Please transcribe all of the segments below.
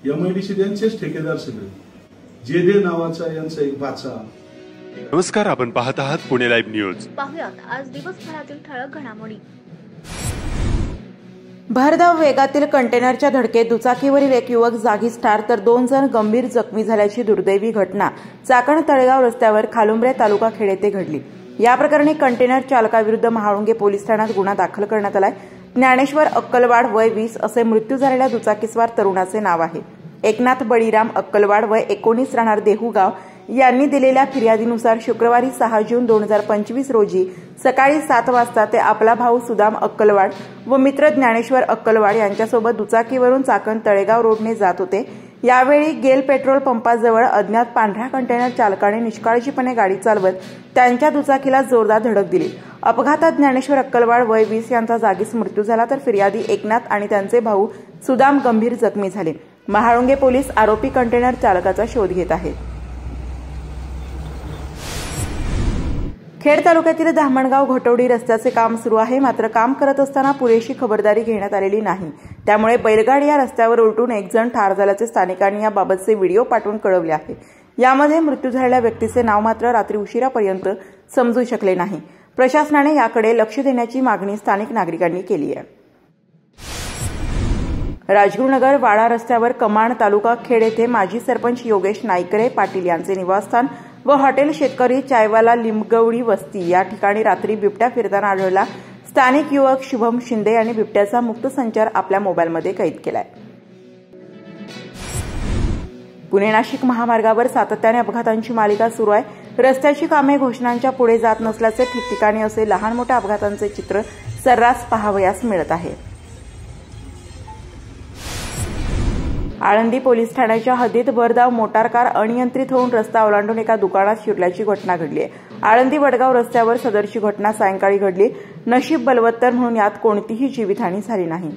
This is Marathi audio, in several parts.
MIDC यांचेच ठेकेदार सगळे, जेदे नावाचा यांचा एक बाचा। नमस्कार, आपण पाहत आहात पुणे लाईव्ह न्यूज। पाहुयात आज दिवसभरातील ठळक घडामोडी। भरधाव वेगातील कंटेनरच्या धडकेत दुचाकीवरील एक युवक जागीच ठार तर 2 जण गंभीर जखमी झाल्याची दुर्दैवी घटना चाकण तळेगाव रस्त्यावर खालुंब्रे तालुका खेड येथे घडली। या प्रकरणी कंटेनर चालकाविरुद्ध महाळुंगे पोलीस ठाण्यात गुन्हा दाखल करण्यात आलाय। ज्ञानेश्वर अक्कलवाड वय 20 असे मृत्यू झालेल्या दुचाकीस्वार तरुणाचे नाव आहे। एकनाथ बळीराम अक्कलवाड वय 19 राहणार देहुगाव यांनी दिलेल्या फिर्यादीनुसार शुक्रवारी 6 जून 2025 रोजी सकाळी 7 वाजता ते आपला भाऊ सुदाम अक्कलवाड व मित्र ज्ञानेश्वर अक्कलवाड यांच्यासोबत दुचाकीवरून चाकण तळेगाव रोडने जात होते। यावेळी गेल पेट्रोल पंपाजवळ अज्ञात पांढऱ्या कंटेनर चालकाने निष्काळजीपणे गाडी चालवत त्यांच्या दुचाकीला जोरदार धडक दिली। अपघातात ज्ञानेश्वर अक्कलवाड वय 20 यांचा जागीच मृत्यू झाला तर फिर्यादी एकनाथ आणि त्यांचे भाऊ सुदाम गंभीर जखमी झाले। महाळुंगे पोलीस आरोपी कंटेनर चालकाचा शोध घेत आहेत। खेड तालुक्यातील धामणगाव घोटवडी रस्त्याचे काम सुरू आहे, मात्र काम करत असताना पुरेशी खबरदारी घेण्यात आलेली नाही। त्यामुळे बैलगाडी या रस्त्यावर उलटून एक जण ठार झाल्याचे स्थानिकांनी याबाबतचे व्हिडिओ पाठवून कळवले आहे। यामध्ये मृत्यू झालेल्या व्यक्तीचे नाव मात्र रात्री उशिरापर्यंत समजू शकले नाही। प्रशासनाने याकडे लक्ष देण्याची मागणी स्थानिक नागरिकांनी केली आहे। राजगुरुनगर वाडा रस्त्यावर कमाण तालुका खेड येथे माजी सरपंच योगेश नाईकरे पाटील यांचे निवासस्थान व हॉटेल शेतकरी चायवाला लिंबगवडी वस्ती या ठिकाणी रात्री बिबट्या फिरताना आढळला। स्थानिक युवक शुभम शिंदे यांनी बिबट्याचा मुक्त संचार आपल्या मोबाईलमध्ये कैद केलाय। पुणे नाशिक महामार्गावर सातत्याने अपघातांची मालिका सुरू आहे। रस्त्याची कामे घोषणांच्या पुढे जात नसल्याचे ठिकठिकाणी असे लहान मोठ्या अपघातांचे चित्र सर्रास पाहावयास मिळत आहे। आळंदी पोलीस ठाण्याच्या हद्दीत भरधाव मोटार कार अनियंत्रित होऊन रस्ता ओलांडून एका दुकानात शिरल्याची घटना घडली आहे। आळंदी वडगाव रस्त्यावर सदरची घटना सायंकाळी घडली। नशीब बलवत्तर म्हणून यात कोणतीही जीवितहानी झाली नाही।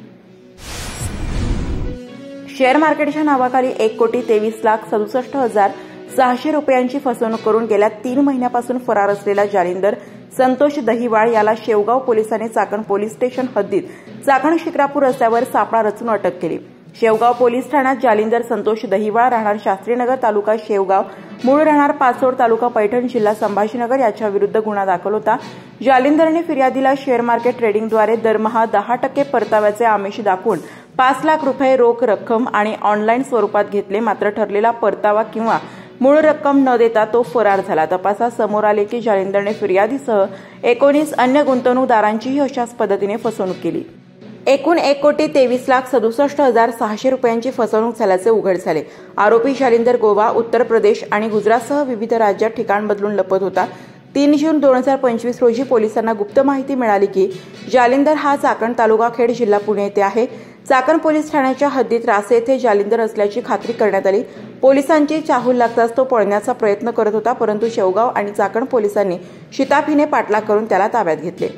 शेअर मार्केटच्या नावाखाली 1,23,67,600 रुपयांची फसवणूक करून गेल्या 3 महिन्यापासून फरार असलेला जालिंदर संतोष दहिवाळ याला शेवगाव पोलिसांनी चाकण पोलीस स्टेशन हद्दीत चाकण शिक्रापूर रस्त्यावर सापळा रचून अटक केली। शेवगाव पोलीस ठाण्यात जालिंदर संतोष दहिवाळ राहणार शास्त्रीनगर तालुका शेवगाव मूळ राहणार पाचोड तालुका पैठण जिल्हा संभाजीनगर याच्या विरुद्ध गुन्हा दाखल होता। जालिंदरने फिर्यादीला शेअर मार्केट ट्रेडिंगद्वारे दरमहा 10% परताव्याचे आमिष दाखवून 5 लाख रुपये रोख रक्कम आणि ऑनलाईन स्वरूपात घेतले, मात्र ठरलेला परतावा किंवा मूळ रक्कम न देता तो फरार झाला। तपासात समोर आले की जालिंदरने फिर्यादीसह 19 अन्य गुंतवणूकदारांचीही अशाच पद्धतीने फसवणूक केली। एकूण 1,23,67,600 रुपयांची फसवणूक झाल्याचे उघड झाले। आरोपी जालिंदर गोवा, उत्तर प्रदेश आणि गुजरातसह विविध राज्यात ठिकाण बदलून लपत होता। 3 जून 2025 रोजी पोलिसांना गुप्त माहिती मिळाली की जालिंदर हा चाकण तालुका खेड जिल्हा पुणे येथे आहे। चाकण पोलीस ठाण्याच्या हद्दीत रासे येथे जालिंदर असल्याची खात्री करण्यात आली। पोलिसांची चाहूल लागताच तो पळण्याचा प्रयत्न करत होता, परंतु शेवगाव आणि चाकण पोलिसांनी शिताफीने पाठलाग करून त्याला ताब्यात घेतले।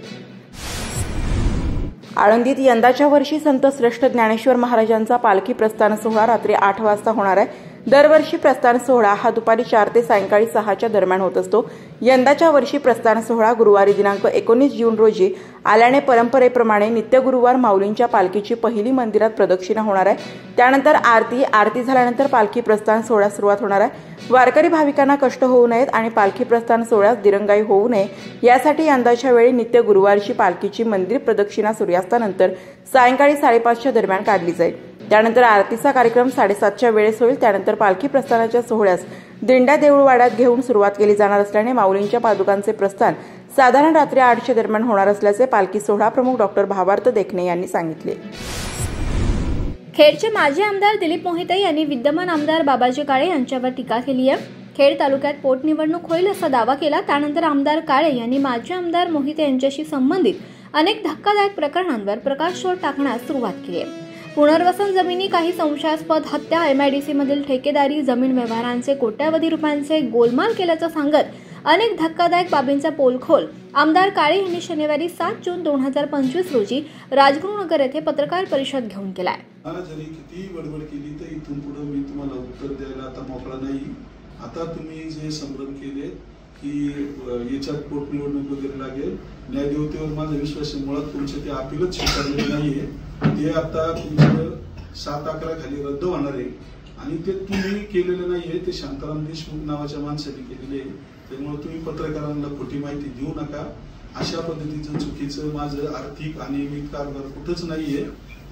आळंदीत यंदाच्या वर्षी संत श्रेष्ठ ज्ञानेश्वर महाराजांचा पालखी प्रस्थान सोहळा रात्री 8 वाजता होणार आहे। दरवर्षी प्रस्थान सोहळा हा दुपारी 4 ते सायंकाळी 6च्या दरम्यान होत असतो। यंदाच्या वर्षी प्रस्थान सोहळा गुरुवारी दिनांक 19 जून रोजी आल्याने परंपरेप्रमाणे नित्य गुरुवार माऊलींच्या पालखीची पहिली मंदिरात प्रदक्षिणा होणार आहे। त्यानंतर आरती झाल्यानंतर पालखी प्रस्थान सोहळ्यास सुरुवात होणार आहे। वारकरी भाविकांना कष्ट होऊ नयेत आणि पालखी प्रस्थान सोहळ्यास दिरंगाई होऊ नये यासाठी यंदाच्या वेळी नित्य गुरुवारची पालखीची मंदिर प्रदक्षिणा सूर्यास्तानंतर सायंकाळी 5:30च्या दरम्यान काढली जाईल। त्यानंतर आरतीचा कार्यक्रम 7:30च्या वेळेस होईल। त्यानंतर पालखी प्रस्थानाच्या सोहळ्यास दिंड्या देऊळवाड्यात घेऊन सुरुवात केली जाणार असल्याने माऊलींच्या पादुकांचे प्रस्थान साधारण रात्री 8च्या दरम्यान होणार असल्याचे पालखी सोहळा प्रमुख डॉ. भावार्थ देखणे यांनी सांगितले। खेडचे माजी आमदार दिलीप मोहिते यांनी विद्यमान आमदार बाबाजी काळे यांच्यावर टीका केली आहे। खेड तालुक्यात पोटनिवडणूक होईल असा दावा केला। त्यानंतर आमदार काळे यांनी माजी आमदार मोहिते यांच्याशी संबंधित अनेक धक्कादायक प्रकरणांवर प्रकाशझोत टाकण्यास सुरुवात केली आहे। पुनर्वसन जमिनी, काही संशयास्पद हत्या, MIDC मधील ठेकेदारी, जमीन व्यवहारांचे कोट्यावधी रुपयांचे गोलमाल केल्याचं सांगत अनेक धक्कादायक बाबींचा पोलखोल आमदार काळे यांनी शनिवारी 7 जून 2025 रोजी राजगुरुनगर येथे पत्रकार परिषद घेऊन केलाय। जरी किती बडबड केली तर इथून पुढे मी तुम्हाला उत्तर द्यायला आता मोकळा नाही। आता तुम्ही जे संभ्रम केले की याच्यात पोटनिवडणूक वगैरे लागेल, न्यायदेवतेवर माझा विश्वास आहे। मुळात तुमचे ते अपीलच स्वीकारलेले नाहीये, ते आता तुमचं 7/11 खाली रद्द होणार आहे। आणि ते तुम्ही केलेलं नाहीये, ते शांताराम देशमुख नावाच्या माणसाने केलेले आहे. त्यामुळे तुम्ही पत्रकारांना खोटी माहिती देऊ नका. अशा पद्धतीचं चुकीचं माझं आर्थिक अनियमित कारभार कुठंच नाहीये.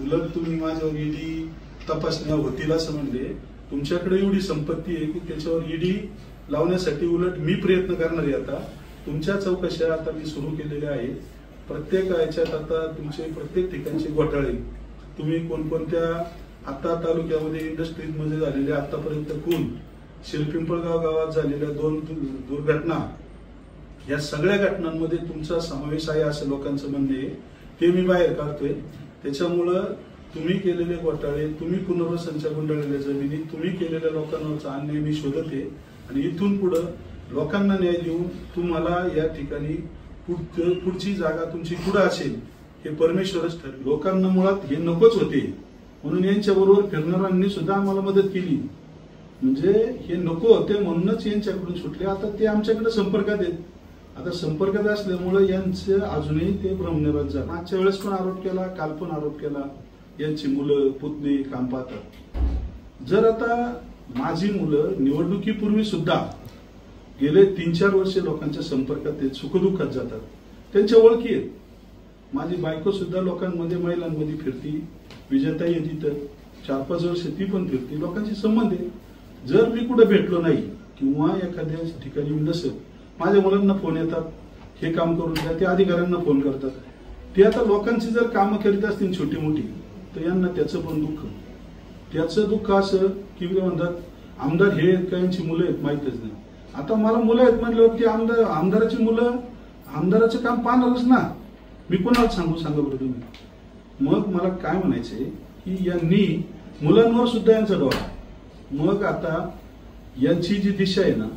उलट तुम्ही माझ्यावर ईडी तपासण्या होतील असं म्हणले. तुमच्याकडे एवढी संपत्ती आहे की त्याच्यावर ईडी लावण्यासाठी उलट मी प्रयत्न करणार आहे. आता तुमच्या चौकशा आता मी सुरू केलेल्या आहेत. प्रत्येक याच्यात आता तुमचे प्रत्येक ठिकाणचे घोटाळे तुम्ही कोणकोणत्या आता तालुक्यामध्ये इंडस्ट्रीजमध्ये झालेल्या आतापर्यंत खून, शिरपिंपळगाव गावात झालेल्या 2 दुर्घटना, या सगळ्या घटनांमध्ये तुमचा समावेश आहे असं लोकांचं म्हणणे आहे. ते मी बाहेर काढतोय. त्याच्यामुळं तुम्ही केलेले घोटाळे, तुम्ही पुनर्वसनच्या गुंडाळलेल्या जमिनी, तुम्ही केलेल्या लोकांवरचा अन्याय मी शोधते आणि इथून पुढं लोकांना न्याय देऊन तुम्हाला या ठिकाणी पुढची जागा तुमची कुठं असेल हे परमेश्वरच ठरेल. लोकांना मुळात हे नकोच होते म्हणून यांच्या बरोबर फिरणाऱ्यांनी सुद्धा आम्हाला मदत केली. म्हणजे हे नको होते म्हणूनच यांच्याकडून सुटले. आता ते आमच्याकडे संपर्कात आहेत. आता संपर्कात असल्यामुळे यांचे अजूनही ते भ्रमनिरास झाले. मागच्या वेळेस पण आरोप केला, काल पण आरोप केला. यांची मुलं पुतणे काम पाहतात. जर आता माझी मुलं निवडणुकीपूर्वी सुद्धा गेले 3-4 वर्षे लोकांच्या संपर्कात आहेत, सुखदुःखात जातात, त्यांच्या ओळखी आहेत. माझी बायको सुद्धा लोकांमध्ये महिलांमध्ये फिरती, विजयताई आहे तिथं 4-5 वर्ष ती पण फिरती, लोकांशी संबंध आहे. जर मी कुठे भेटलो नाही किंवा एखाद्या ठिकाणी नसेल, माझ्या मुलांना फोन येतात, हे काम करून द्या, ते अधिकाऱ्यांना फोन करतात. ते आता लोकांची जर कामं करीत असतील छोटी मोठी तर यांना त्याचं पण दुःख. त्याचं दुःख असं की म्हणतात आमदार हे यांची मुलं आहेत माहितच नाही. आता मला मुलं आहेत म्हटल्यावर की आमदाराची मुलं आमदाराचं काम पाहणारच ना. मी कोणाला सांगा बरं तुम्ही. मग मला काय म्हणायचंय की यांनी मुलांवर सुद्धा यांचा डोळा. मग आता यांची जी दिशा आहे ना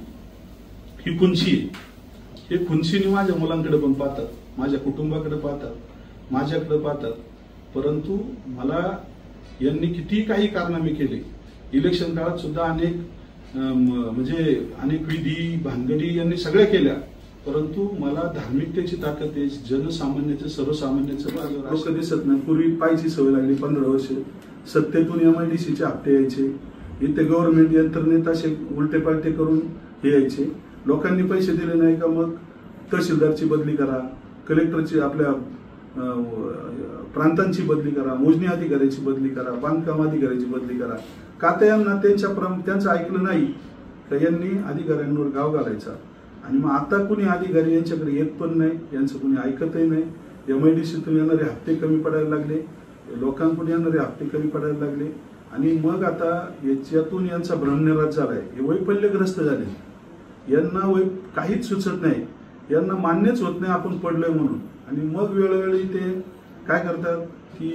ही खुंची आहे. हे खुंचीने माझ्या मुलांकडे पण पाहतात, माझ्या कुटुंबाकडे पाहतात, माझ्याकडे पाहतात. परंतु मला यांनी किती काही कारनामे केले. इलेक्शन काळात सुद्धा अनेक विधी भानगडी यांनी सगळ्या केल्या. परंतु मला धार्मिकतेची ताकद आहे, जनसामान्याचं सर्वसामान्याचं लोक दिसत नाही. पूर्वी पायची सवय लागली 15 वर्ष. सत्तेतून MIDCचे हप्ते यायचे, इथे गव्हर्नमेंट यंत्रणेत असे उलटे पालटे करून हे यायचे. लोकांनी पैसे दिले नाही का मग तहसीलदारची बदली करा, कलेक्टरची आपल्या प्रांतांची बदली करा, मोजणी अधिकाऱ्याची बदली करा, बांधकाम अधिकाऱ्याची बदली करा. का तर यांना त्यांचं ऐकलं नाही का यांनी अधिकाऱ्यांवर गाव घालायचा. आणि मग आता कुणी अधिकारी यांच्याकडे येत पण नाही, यांचं कुणी ऐकतही नाही. MIDCतून येणारे हप्ते कमी पडायला लागले, लोकांकडून येणारे हप्ते कमी पडायला लागले. आणि मग आता याच्यातून यांचा भ्रमनिरास झालाय. हे वैफल्यग्रस्त झाले. यांना काहीच सुचत नाही, यांना मान्यच होत नाही आपण पडलोय म्हणून. आणि मग वेळोवेळी ते काय करतात की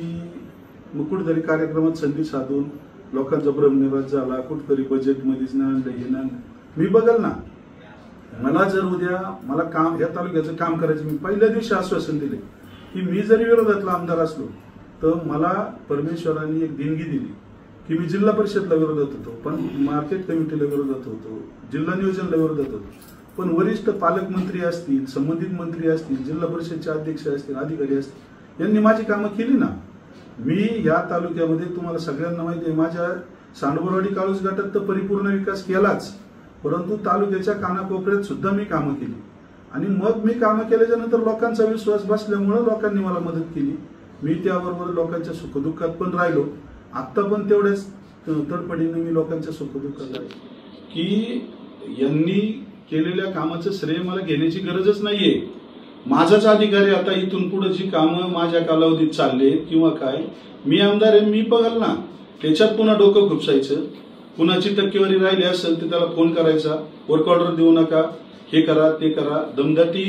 मग कुठेतरी कार्यक्रमात संधी साधून लोकांचा भ्रमनिरास झाला, कुठेतरी बजेटमध्येच नाही आणलं, हे नाही. मी बघल ना, मला जर उद्या मला काम या तालुक्याचं काम करायचं, मी पहिल्या दिवशी आश्वासन दिले की मी जरी विरोधातला आमदार असलो तर मला परमेश्वरांनी एक देणगी दिली की मी जिल्हा परिषदला विरोधात होतो, पण मार्केट कमिटीला विरोधात होतो, जिल्हा नियोजनला विरोधात होतो. पण वरिष्ठ पालकमंत्री असतील, संबंधित मंत्री असतील, जिल्हा परिषदचे अध्यक्ष असतील, अधिकारी असतील, यांनी माझी कामं केली ना. मी या तालुक्यामध्ये तुम्हाला सगळ्यांना माहिती आहे, माझ्या सांडवरवाडी काळूस गटात तर परिपूर्ण विकास केलाच, परंतु तालुक्याच्या कानाकोपऱ्यात सुद्धा मी कामं केली. आणि मग मी कामं केल्याच्या नंतर लोकांचा विश्वास बसल्यामुळे लोकांनी मला मदत केली. मी त्याबरोबर लोकांच्या सुखदुःखात पण राहिलो. आता पण तेवढ्याच तडफडीने मी लोकांच्या सुखदुःखात राहिलो. की यांनी केलेल्या कामाचं श्रेय मला घेण्याची गरजच नाहीये. माझाच अधिकारी आता इथून पुढे जी कामं माझ्या कालावधीत चालले किंवा काय, मी आमदार आहे, मी बघाल ना. त्याच्यात पुन्हा डोकं खुपसायचं, कुणाची टक्केवारी राहिली असेल तर त्याला फोन करायचा, वर्क ऑर्डर देऊ नका, हे करा ते करा. दमदाटी,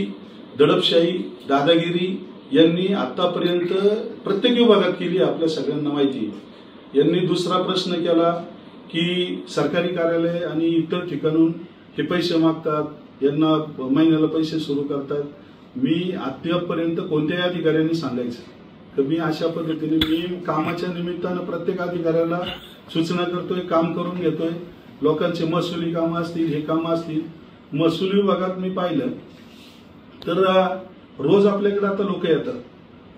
दडपशाही, दादागिरी यांनी आतापर्यंत प्रत्येक विभागात केली, आपल्या सगळ्यांना माहिती. यांनी दुसरा प्रश्न केला की सरकारी कार्यालय आणि इतर ठिकाणून हे पैसे मागतात, यांना महिन्याला पैसे सुरू करतात. मी अद्यापपर्यंत कोणत्याही अधिकाऱ्यांनी सांगायचं तर मी अशा पद्धतीने मी कामाच्या निमित्तानं प्रत्येक अधिकाऱ्याला सूचना करतोय, काम करून घेतोय. लोकांचे महसुली कामं असतील, हे कामं असतील. महसुली विभागात मी पाहिलं तर रोज आपल्याकडे आता लोक येतात.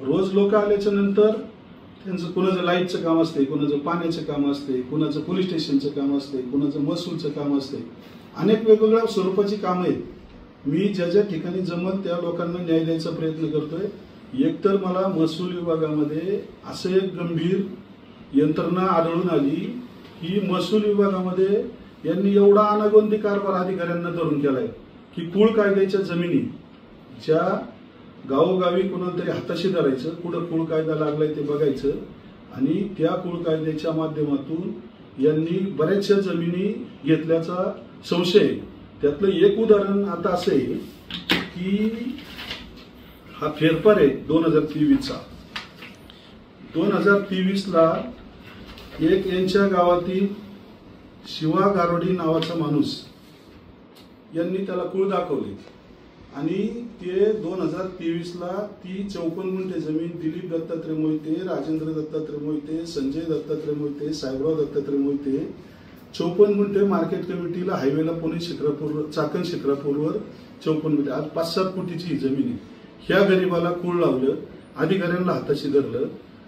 रोज लोक आल्याच्या नंतर त्यांचं कोणाचं लाईटचं काम असते, कोणाचं पाण्याचं काम असते, कोणाचं पोलीस स्टेशनचं काम असते, कोणाचं महसूलचं काम असते, अनेक वेगवेगळ्या स्वरूपाची कामं आहेत. मी ज्या ज्या ठिकाणी जमल त्या लोकांना न्याय द्यायचा प्रयत्न करतोय. एकतर मला महसूल विभागामध्ये असं एक गंभीर यंत्रणा आढळून आली की महसूल विभागामध्ये यांनी एवढा अनागोंदी कारभार अधिकाऱ्यांना धरून केलाय की कुळ कायद्याच्या जमिनी ज्या गावोगावी कोणाला तरी हाताशी धरायचं, कुठं कुळ कायदा लागलाय ते बघायचं आणि त्या कुळ कायद्याच्या माध्यमातून यांनी बऱ्याचशा जमिनी घेतल्याचा संशय. त्यातलं एक उदाहरण आता असं आहे की हा फेरफार आहे 2023चा. 2023ला एक यांच्या गावातील शिवा गारोडी नावाचा माणूस यांनी त्याला कुळ दाखवले आणि ते 2023ला ती 54 गुंठे जमीन दिलीप दत्तात्रय मोहिते, राजेंद्र दत्तात्रय मोहिते, संजय दत्तात्रय मोहिते, साहेबराव दत्तात्रय मोहिते 54 गुंठे मार्केट कमिटीला हायवेला पुणे शिक्रापूर चाकण शिक्रापूरवर 54 गुंठे, आज 5-7 कोटीची ही जमीन आहे. ह्या गरीबाला कुळ लावलं, अधिकाऱ्यांना हाताशी धरलं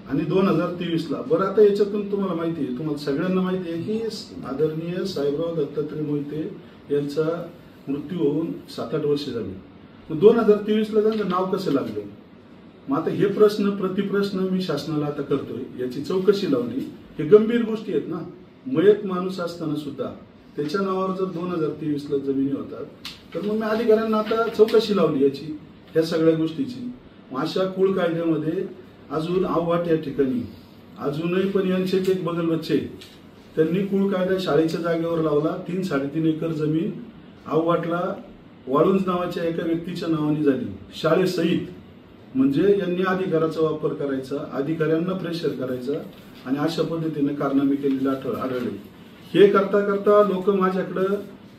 आणि 2023ला बरं. आता याच्यातून तुम्हाला माहिती आहे, तुम्हाला सगळ्यांना माहिती आहे की आदरणीय साहेबराव दत्तात्रय मोहिते यांचा मृत्यू होऊन 7-8 वर्ष झाली. 2023ला त्यांचं नाव कसं लागलं? मग आता हे प्रश्न प्रतिप्रश्न मी शासनाला आता करतोय, याची चौकशी लावली. हे गंभीर गोष्टी आहेत ना. मयत माणूस असताना सुद्धा त्याच्या नावावर जर 2023ला जमिनी होतात तर मग मी अधिकाऱ्यांना आता चौकशी लावली याची, ह्या सगळ्या गोष्टीची. अशा कुळ कायद्यामध्ये अजून आव्हाट या ठिकाणी अजूनही पण यांचे एक बगल बच्चे त्यांनी कुळ कायदा शाळेच्या जागेवर लावला. 3-3.5 एकर जमीन आव्हाटला वाळुंज नावाच्या एका व्यक्तीच्या नावाने झाली शाळेसहित. म्हणजे यांनी अधिकाराचा वापर करायचा, अधिकाऱ्यांना प्रेशर करायचा आणि अशा पद्धतीने कारनामे केलेले आढळले. हे करता करता लोक माझ्याकडे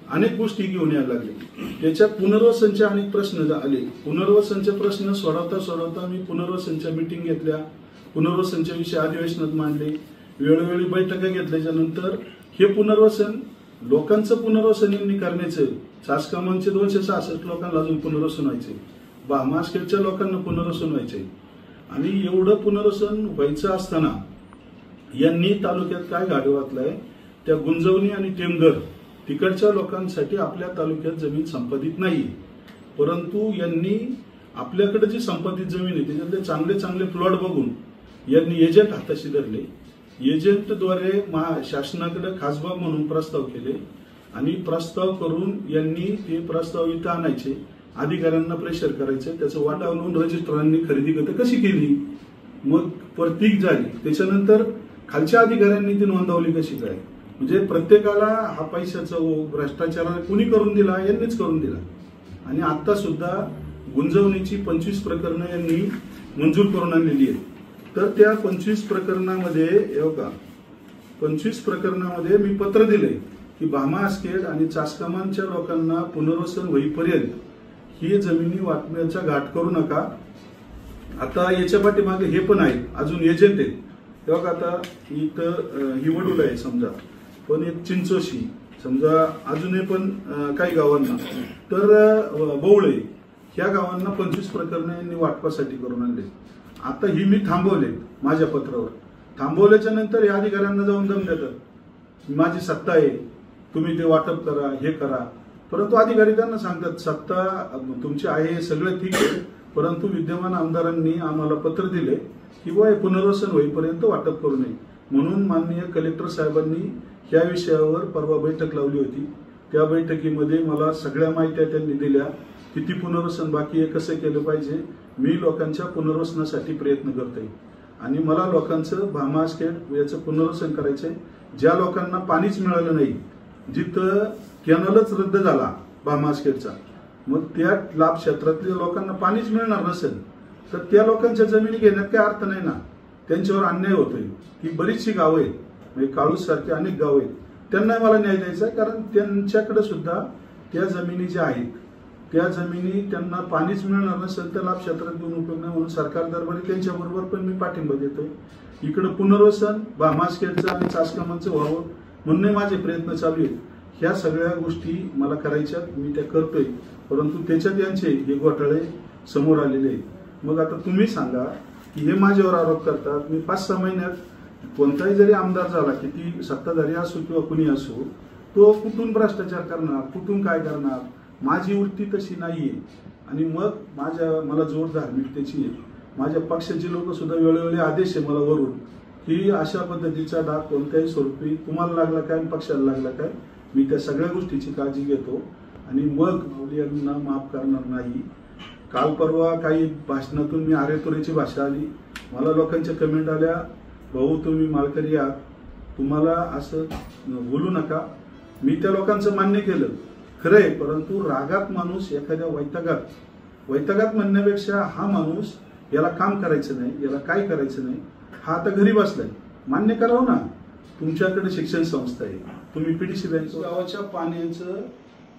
अनेक गोष्टी घेऊन यायला लागले. त्याच्यात पुनर्वसनचे अनेक प्रश्न आले. पुनर्वसनचे प्रश्न सोडवता मी पुनर्वसनच्या मिटिंग घेतल्या, पुनर्वसनच्या विषय अधिवेशनात मांडले, वेळोवेळी बैठका घेतल्याच्या नंतर हे पुनर्वसन लोकांचं पुनर्वसन यांनी करण्याचं. चासकामांचे 266 लोकांना अजून पुनर्वसन व्हायचे, बामास्केटच्या लोकांना पुनर्वसन व्हायचे आणि एवढं पुनर्वसन व्हायचं असताना यांनी तालुक्यात काय गाडी घातलाय, त्या गुंजवणी आणि टेमघर तिकडच्या लोकांसाठी आपल्या तालुक्यात जमीन संपादित नाही, परंतु यांनी आपल्याकडे जी संपादित जमीन आहे त्याच्यातले चांगले चांगले प्लॉट बघून यांनी एजंट हाताशी धरले. एजंटद्वारे शासनाकडे खासबाग म्हणून प्रस्ताव केले आणि प्रस्ताव करून यांनी ते प्रस्ताव इथं आणायचे, अधिकाऱ्यांना प्रेशर करायचं, त्याचं वाटा म्हणून रजिस्ट्रारांनी खरेदी कशी केली, मग प्रतीक झाली. त्याच्यानंतर खालच्या अधिकाऱ्यांनी ती नोंदवली कशी काय. म्हणजे प्रत्येकाला हा पैशाचा भ्रष्टाचार कुणी करून दिला, यांनीच करून दिला. आणि आता सुद्धा गुंजवणीची 25 प्रकरणं यांनी मंजूर करून आणलेली आहेत. तर त्या 25 प्रकरणामध्ये 25 प्रकरणामध्ये मी पत्र दिले की भामास्केड आणि चासकामांच्या लोकांना पुनर्वसन होईपर्यंत ही जमिनी वाटण्याचा घाट करू नका. आता याच्या पाठीमागे हे पण आहे, अजून एजंट आहेत. तेव्हा आता इथं ही वडूल आहे समजा, पण एक चिंचोशी समजा, अजूनही पण काही गावांना, तर बवळे ह्या गावांना 25 प्रकरणं यांनी वाटपासाठी करून आणले. आता ही मी थांबवले माझ्या पत्रावर. थांबवल्याच्या नंतर या अधिकाऱ्यांना जाऊन दम देतात, माझी सत्ता आहे, तुम्ही ते वाटप करा, हे करा. परंतु अधिकारी त्यांना सांगतात सत्ता तुमची आहे, सगळं ठीक आहे, परंतु विद्यमान आमदारांनी आम्हाला पत्र दिले की बुवा पुनर्वसन होईपर्यंत वाटप करू नये. म्हणून माननीय कलेक्टर साहेबांनी या विषयावर परवा बैठक लावली होती. त्या बैठकीमध्ये मला सगळ्या माहित्या त्यांनी दिल्या, किती पुनर्वसन बाकी आहे, कसं केलं पाहिजे. मी लोकांच्या पुनर्वसनासाठी प्रयत्न करतोय आणि मला लोकांचं भामास्केड याचं पुनर्वसन करायचंय. ज्या लोकांना पाणीच मिळालं नाही, जिथं कॅनलच रद्द झाला भामास्केडचा, मग त्या लाभ क्षेत्रातल्या लोकांना पाणीच मिळणार नसेल तर त्या लोकांच्या जमिनी घेण्यात काही अर्थ नाही ना. त्यांच्यावर अन्याय होतोय. ही बरीचशी गावं आहेत, म्हणजे काळूस सारखी अनेक गावं आहेत, त्यांना मला न्याय द्यायचा आहे. कारण त्यांच्याकडे सुद्धा त्या जमिनी ज्या आहेत त्या जमिनी त्यांना पाणीच मिळणार नसेल तर लाभ क्षेत्रात घेऊन उपयोग नाही. म्हणून सरकार दरबारी त्यांच्याबरोबर पण मी पाठिंबा देतोय. इकडे पुनर्वसन भामास्केडचं आणि चासकामांचं व्हावं म्हणून माझे प्रयत्न चालू आहेत. ह्या सगळ्या गोष्टी मला करायच्यात, मी त्या करतोय, परंतु त्याच्यात यांचे हे घोटाळे समोर आलेले आहेत. मग आता तुम्ही सांगा की हे माझ्यावर आरोप करतात. मी 5-6 महिन्यात कोणताही जरी आमदार झाला, किती सत्ताधारी असो किंवा कुणी असो, तो कुठून भ्रष्टाचार करणार, कुठून काय करणार. माझी वृत्ती तशी नाहीये. आणि मग मला जोर धार्मिकतेची आहे. माझ्या पक्षाचे लोक सुद्धा वेळोवेळी आदेश आहे मला वरून की अशा पद्धतीचा डाग कोणत्याही स्वरूपी तुम्हाला लागला काय, पक्षाला लागला काय, मी त्या सगळ्या गोष्टीची काळजी घेतो आणि मग माऊली यांना माफ करणार नाही. काल परवा काही भाषणातून मी आरेतुरीची भाषा आली. मला लोकांच्या कमेंट आल्या, भाऊ तुम्ही माळकरी आहात, तुम्हाला असं बोलू नका. मी त्या लोकांचं मान्य केलं, खरंय. परंतु रागात माणूस एखाद्या वैतागात म्हणण्यापेक्षा हा माणूस याला काम करायचं नाही, याला काय करायचं नाही, हा आता घरी बसलाय, मान्य करावं ना. तुमच्याकडे शिक्षण संस्था आहे, तुम्ही पीडीसी बँक गावाच्या पाण्याचं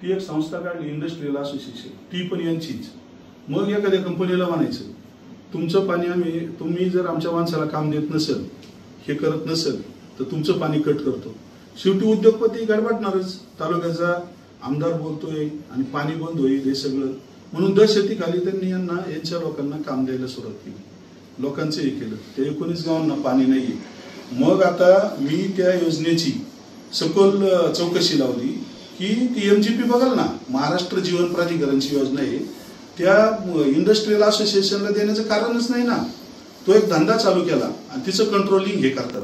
ती एक संस्था काढली, इंडस्ट्रियल असोसिएशन, ती पण यांचीच. मग एखाद्या कंपनीला म्हणायचं तुमचं पाणी तुम्ही जर आमच्या माणसाला काम देत नसेल, हे करत नसेल तर तुमचं पाणी कट करतो. शेवटी उद्योगपती गडबडणारच. तालुक्याचा आमदार बोलतोय आणि पाणी बंद होईल हे सगळं म्हणून दहशतीखाली त्यांनी यांच्या लोकांना काम द्यायला सुरुवात केली. लोकांचं हे केलं. ते 19 गावांना पाणी नाहीये. मग आता मी त्या योजनेची सखोल चौकशी लावली की ती MGP बघाल ना, महाराष्ट्र जीवन प्राधिकरणची योजना आहे, त्या इंडस्ट्रियल असोसिएशनला देण्याचं कारणच नाही ना. तो एक धंदा चालू केला आणि तिचं कंट्रोलिंग हे करतात.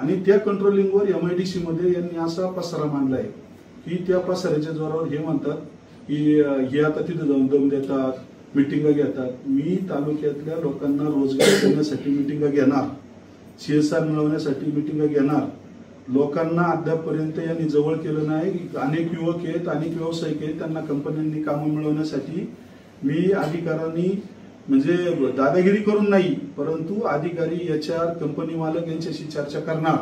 आणि त्या कंट्रोलिंगवर MIDC मध्ये यांनी असा पसारा मांडलाय की त्या पसाऱ्याच्या जोरावर हे म्हणतात की हे आता तिथे जाऊन दम देतात, मिटिंगा घेतात. मी तालुक्यातल्या लोकांना रोजगार देण्यासाठी मिटिंगा घेणार, CSR मिळवण्यासाठी मिटिंगा घेणार. लोकांना अद्यापपर्यंत यांनी जवळ केलं नाही. अनेक युवक आहेत, अनेक व्यावसायिक आहेत, त्यांना कंपन्यांनी कामं मिळवण्यासाठी मी अधिकाऱ्यांनी म्हणजे दादागिरी करून नाही, परंतु अधिकारी HR कंपनी मालक यांच्याशी चर्चा करणार.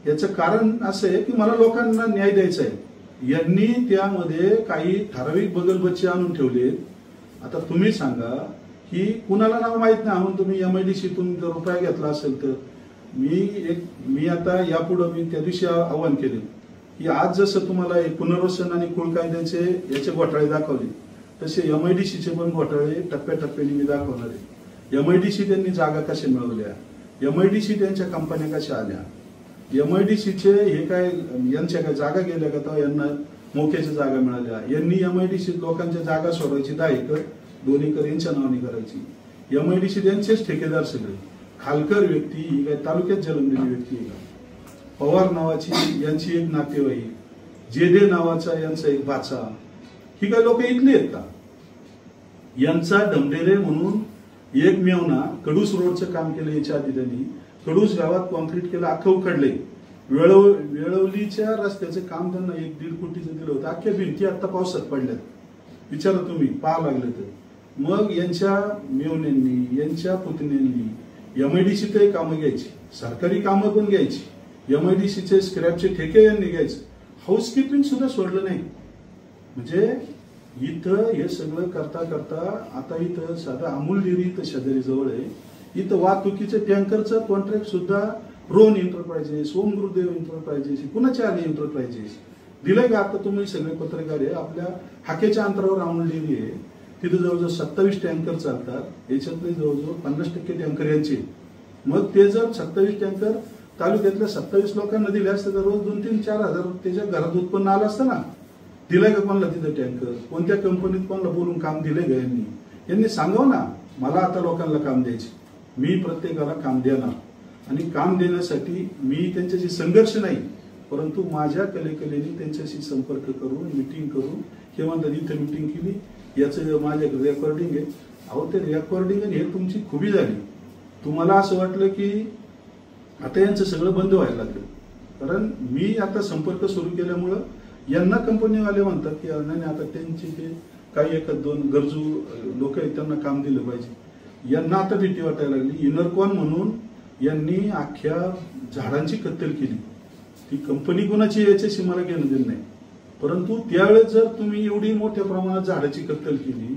याचं कारण असं आहे की मला लोकांना न्याय द्यायचा आहे. यांनी त्यामध्ये काही ठराविक बगलबच्चे आणून ठेवलेत. आता तुम्ही सांगा की कुणाला नाव माहित नाही म्हणून तुम्ही MIDCतून जर रुपया घेतला असेल तर मी आता यापुढे मी त्या दिवशी आवाहन केले की आज जसं तुम्हाला पुनर्वसन आणि कुळ कायद्याचे याचे घोटाळे दाखवले तसे MIDCचे पण घोटाळे टप्प्याटप्प्याने मी दाखवणार आहे. MIDC त्यांनी जागा कशा मिळवल्या, MIDC त्यांच्या कंपन्या कशा आल्या, MIDCचे हे काय यांच्या काय जागा गेल्या का तर यांना मोक्याच्या जागा मिळाल्या. यांनी MIDC लोकांच्या जागा सोडवायची 10 एकर 2 एकर यांच्या नावाने करायची. MIDC त्यांचेच ठेकेदार सगळे. खालकर व्यक्ती ही काय तालुक्यात जन्मलेली व्यक्ती आहे का? पवार नावाची यांची एक नातेवाईक, जेदे नावाचा यांचा एक भाचा, ही काय लोक इथली आहेत का? यांचा ढमढेरे म्हणून एकमेव ना कडूस रोडचं काम केलं याच्या आधी त्यांनी. कडूस गावात कॉन्क्रीट केलं, अख्खं उखडलंय. वेळवलीच्या रस्त्याचं काम त्यांना 1-1.5 कोटीचं दिलं होतं. अख्ख्या भिंती आता पावसात पडल्यात. विचारा तुम्ही, पाहा लागले तर. मग यांच्या मेवण्यांनी, यांच्या पुतण्यांनी MIDC ते कामं घ्यायची, सरकारी कामं पण घ्यायची, MIDCचे स्क्रॅपचे ठेके यांनी घ्यायचे. हाऊसकीपिंग सुद्धा सोडलं नाही. म्हणजे इथं हे सगळं करता करता आता इथं साधा अमूल डेअरी इथं शेजारी जवळ आहे. इथं वाहतुकीचे टँकरचं कॉन्ट्रॅक्ट सुद्धा रोहन एंटरप्राइजेस, ओम गुरुदेव एंटरप्राइजेस, कुणाच्या आली एंटरप्राइजेस दिलंय का? आता तुम्ही सगळे पत्रकार आहे, आपल्या हाकेच्या अंतरावर अमूल डेअरी आहे, तिथे जवळजवळ 27 टँकर चालतात. याच्यातले जवळजवळ 50% टँकर यांचे. मग ते जर 27 टँकर तालुक्यातल्या 27 लोकांना दिले असते तर रोज 2-3-4 हजार त्याच्या घरात उत्पन्न आलं असतं ना. दिलंय का कोणाला तिथं टँकर? कोणत्या कंपनीत कोणाला बोलून काम दिलंय का यांनी? यांनी सांगावं ना, मला आता लोकांना काम द्यायचे, मी प्रत्येकाला काम देणार. आणि काम देण्यासाठी मी त्यांच्याशी संघर्ष नाही, परंतु माझ्या कलेने त्यांच्याशी संपर्क करून मिटिंग करून हे म्हणतात इथे मिटिंग केली, याचं माझ्याकडे रेकॉर्डिंग आहे. अहो ते रेकॉर्डिंग हे तुमची खुबी झाली. तुम्हाला असं वाटलं की आता यांचं सगळं बंद व्हायला लागलं. कारण मी आता संपर्क सुरू केल्यामुळं यांना कंपनीवाले म्हणतात की नाही आता त्यांचे ते काही 1-2 गरजू लोक आहेत त्यांना काम दिलं पाहिजे. यांना आता भीती वाटायला लागली. इनरकॉन म्हणून यांनी अख्ख्या झाडांची कत्तल केली. ती कंपनी कोणाची याच्याशी मला घेणं देणं नाही, परंतु त्यावेळेस जर तुम्ही एवढी मोठ्या प्रमाणात झाडाची कत्तल केली,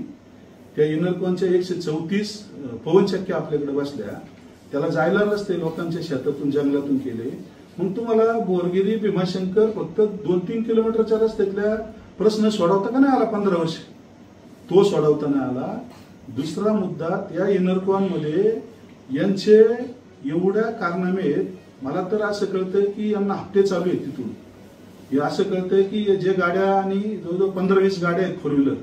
त्या इनरकॉनच्या 134 पवनचक्क्या आपल्याकडे बसल्या, त्याला जायला रस्ते लोकांच्या शेतातून जंगलातून केले. मग तुम्हाला बोरगिरी भीमाशंकर फक्त 2-3 किलोमीटरच्या रस्त्यातल्या प्रश्न सोडवता का नाही आला 15 वर्ष? तो सोडवता नाही आला. दुसरा मुद्दा, त्या इनरकॉन मध्ये यांचे एवढ्या कारनामे आहेत. मला तर असं कळतंय की यांना हप्ते चालू आहेत तिथून. हे असं कळतंय की जे गाड्या आणि जवळजवळ 15-20 गाड्या आहेत, 4 व्हीलर,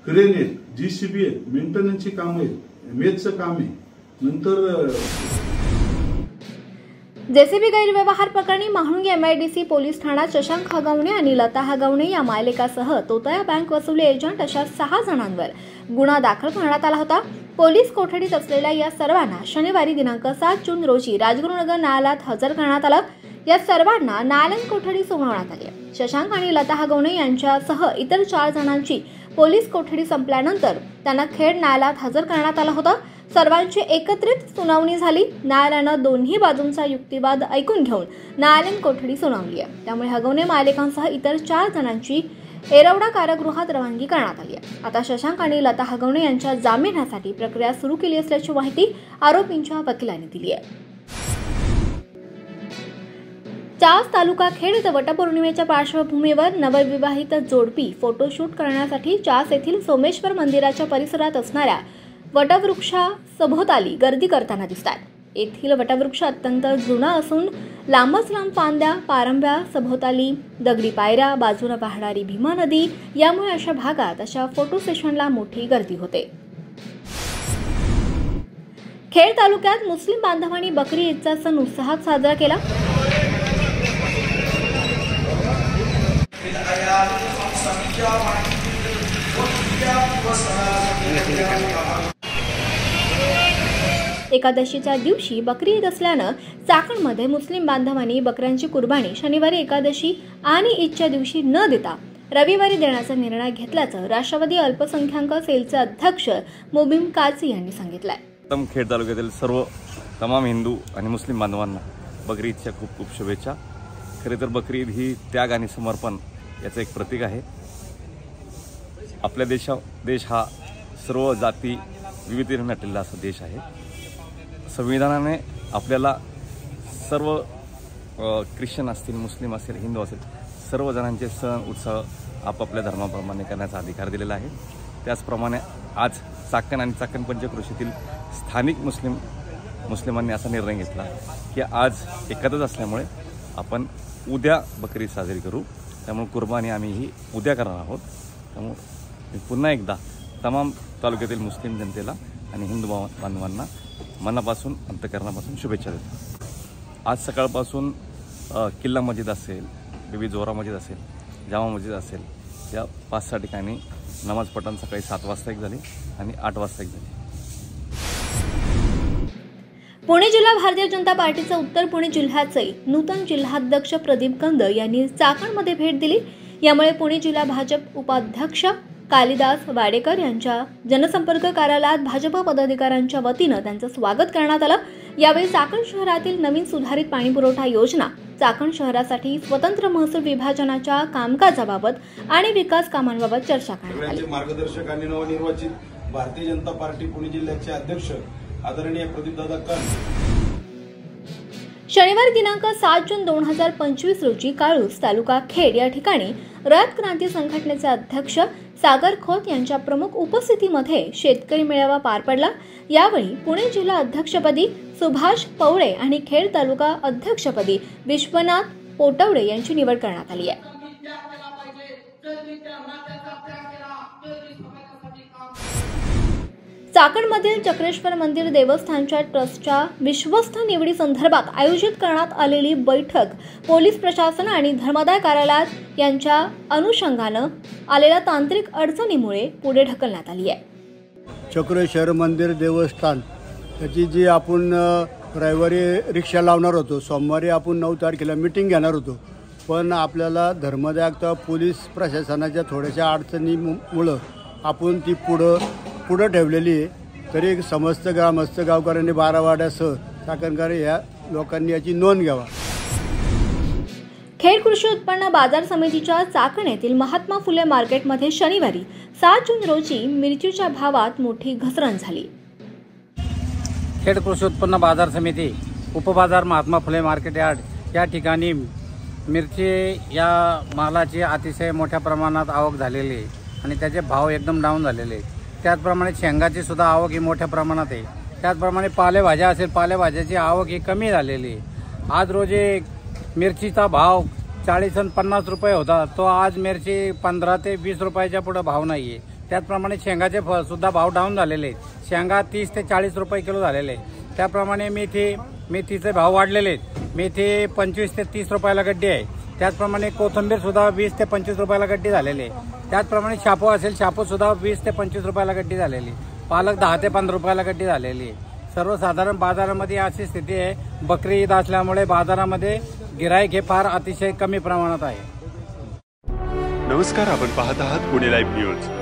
क्रेन आहेत, JCB आहेत, मेंटेनन्सची काम आहेत, मेथचं काम आहे. नंतर जेसीबी गैरव्यवहार प्रकरणी महाळुंगे MIDC पोलीस ठाण्यात शशांक हगवणे आणि लता हगवणे या मायलेकासह तोतया बँक वसुली एजंट अशा 6 जणांवर गुन्हा दाखल करण्यात आला होता. पोलीस कोठडीत असलेल्या या सर्वांना शनिवारी दिनांक 7 जून रोजी राजगुरुनगर न्यायालयात हजर करण्यात आलं. या सर्वांना न्यायालयीन कोठडी सुनावण्यात आली. शशांक आणि लता हगवणे यांच्यासह इतर 4 जणांची पोलीस कोठडी संपल्यानंतर त्यांना खेड न्यायालयात हजर करण्यात आलं होतं. सर्वांची एकत्रित सुनावणी झाली. न्यायालयानं दोन्ही बाजूंचा युक्तिवाद ऐकून घेऊन न्यायालयीन कोठडी सुनावली आहे. त्यामुळे हगवणे मायलेकांसह इतर 4 जणांची एरवडा कारागृहात रवानगी करण्यात आली आहे. आता शशांक आणि लता हगवणे यांच्या जामिनासाठी प्रक्रिया सुरू केली असल्याची माहिती आरोपींच्या वकिलांनी दिली आहे. चास तालुका खेड इथं वटपौर्णिमेच्या पार्श्वभूमीवर नवविवाहित जोडपी फोटोशूट करण्यासाठी चास येथील सोमेश्वर मंदिराच्या परिसरात असणाऱ्या वटवृक्षासभोवताली गर्दी करताना दिसतात. येथील वटवृक्ष अत्यंत जुना असून लांबच लांब फांद्या, पारंब्या, सभोवताली दगडी पायऱ्या, बाजूने वाहणारी भीमा नदी, यामुळे अशा भागात अशा फोटो सेशनला मोठी गर्दी होते. खेड तालुक्यात मुस्लिम बांधवांनी बकरी ईदचा सण उत्साहात साजरा केला. एकादशीच्या दिवशी बकरी ईद असल्यानं चाकणमध्ये मुस्लिम बांधवांनी बकऱ्यांची कुर्बानी शनिवारी एकादशी आणि ईदच्या दिवशी न देता रविवारी देण्याचा निर्णय घेतल्याचं राष्ट्रवादी अल्पसंख्याक सेलचे अध्यक्ष मुबीन काझी यांनी सांगितलंय. खेड तालुक्यातील सर्व तमाम हिंदू आणि मुस्लिम बांधवांना बकरी ईदच्या खूप खूप शुभेच्छा. खरे तर बकरी ईद ही त्याग आणि समर्पण याचं एक प्रतीक आहे. आपल्या देश हा सर्व जाती विविधतेने नटलेला असा देश आहे. संविधानाने आपल्याला सर्व ख्रिश्चन असतील, मुस्लिम असतील, हिंदू असतील, सर्व जणांचे सण उत्सव आपापल्या धर्माप्रमाणे करण्याचा अधिकार दिलेला आहे. त्याचप्रमाणे आज चाकण आणि चाकण पंचक्रोशीतील स्थानिक मुस्लिमांनी असा निर्णय घेतला की आज एकादश असल्यामुळे आपण उद्या बकरी साजरी करू. त्यामुळे कुर्बानी आम्ही ही उद्या करणार आहोत. त्यामुळे मी पुन्हा एकदा तमाम तालुक्यातील मुस्लिम जनतेला आणि हिंदू बांधवांना मनापासून अंतःकरणापासून शुभेच्छा देतो. आज सकाळपासून किल्ला मस्जिद असेल, बीबी जोरा मस्जिद असेल, जामा मस्जिद असेल, या 5-6 ठिकाणी नमाज पठण सकाळी 7 वाजता एक झाली आणि 8 वाजता एक झाली. पुणे जिल्हा भारतीय जनता पार्टीचे उत्तर पुणे जिल्ह्याचे नूतन जिल्हाध्यक्ष प्रदीप कंद यांनी चाकणमध्ये भेट दिली. यामुळे पुणे जिल्हा भाजप उपाध्यक्ष कालिदास वाडेकर यांच्या जनसंपर्क कार्यालयात भाजप पदाधिकाऱ्यांच्या वतीनं त्यांचं स्वागत करण्यात आलं. यावेळी चाकण शहरातील नवीन सुधारित पाणीपुरवठा योजना, चाकण शहरासाठी स्वतंत्र महसूल विभाजनाच्या कामकाजाबाबत आणि विकास कामांबाबत चर्चा करण्यात आली. मार्गदर्शक आणि नवनिर्वाचित भारतीय जनता पार्टी पुणे जिल्ह्याचे अध्यक्ष आदरणीय प्रदीपदादा कंद शनिवारी दिनांक 7 जून 2025 रोजी काळूस तालुका खेड या ठिकाणी रयत क्रांती संघटनेचे अध्यक्ष सागर खोत यांच्या प्रमुख उपस्थितीमध्ये शेतकरी मेळावा पार पडला. यावेळी पुणे जिल्हा अध्यक्षपदी सुभाष पवळे आणि खेड तालुका अध्यक्षपदी विश्वनाथ पोटवडे यांची निवड करण्यात आली आहे. चाकणमधील चक्रेश्वर मंदिर देवस्थानच्या ट्रस्टच्या विश्वस्त निवडी संदर्भात आयोजित करण्यात आलेली बैठक पोलीस प्रशासन आणि धर्मादाय कार्यालयात यांच्या अनुषंगानं आलेल्या तांत्रिक अडचणीमुळे पुढे ढकलण्यात आली आहे. चक्रेश्वर मंदिर देवस्थान त्याची जी आपण रविवारी रिक्षा लावणार होतो, सोमवारी आपण 9 तारखेला मीटिंग घेणार होतो, पण आपल्याला धर्मादाय आयुक्त पोलीस प्रशासनाच्या थोड्याशा अडचणीमुळं आपण ती पुढं ठेवलेली आहे. तरी समस्त ग्रामस्थ गावकऱ्यांनी 12 वाड्यासह चाकणकर या लोकांनी याची नोंद घ्यावा. खेड कृषी उत्पन्न बाजार समितीच्या चाकण येथील महात्मा फुले मार्केटमध्ये शनिवारी 7 जून रोजी मिरचीच्या भावात मोठी घसरण झाली. खेड कृषी उत्पन्न बाजार समिती उपबाजार महात्मा फुले मार्केट यार्ड या ठिकाणी मिरची या मालाची अतिशय मोठ्या प्रमाणात आवक झालेली आहे आणि त्याचे भाव एकदम डाऊन झालेले आहेत. त्याचप्रमाणे शेंगाची सुद्धा आवक ही मोठ्या प्रमाणात आहे. त्याचप्रमाणे पालेभाज्या असेल, पालेभाज्याची आवक ही कमी झालेली आहे. आज रोजी मिरचीचा भाव 40 आणि 50 रुपये होता, तो आज मिरची 15 ते 20 रुपयाच्या पुढे भाव नाहीये. त्याचप्रमाणे शेंगाचे सुद्धा भाव डाऊन झालेले आहेत. शेंगा 30 ते 40 रुपये किलो झालेले आहे. त्याप्रमाणे मेथीचे भाव वाढलेले आहेत. मेथी 25 ते 30 रुपयाला गड्डी आहे. त्याचप्रमाणे कोथिंबीर सुद्धा 20 ते 25 रुपयाला गड्डी झालेली आहे. त्याचप्रमाणे शापू असेल, शापू सुद्धा 20 ते 25 रुपयाला गड्डी झालेली. पालक 10 ते 15 रुपयाला गड्डी झालेली आहे. सर्वसाधारण बाजारामध्ये अशी स्थिती आहे. बकरी ईद असल्यामुळे बाजारामध्ये गिराईक हे फार अतिशय कमी प्रमाणात आहे. नमस्कार, आपण पाहत आहात पुणे लाईव्ह न्यूज.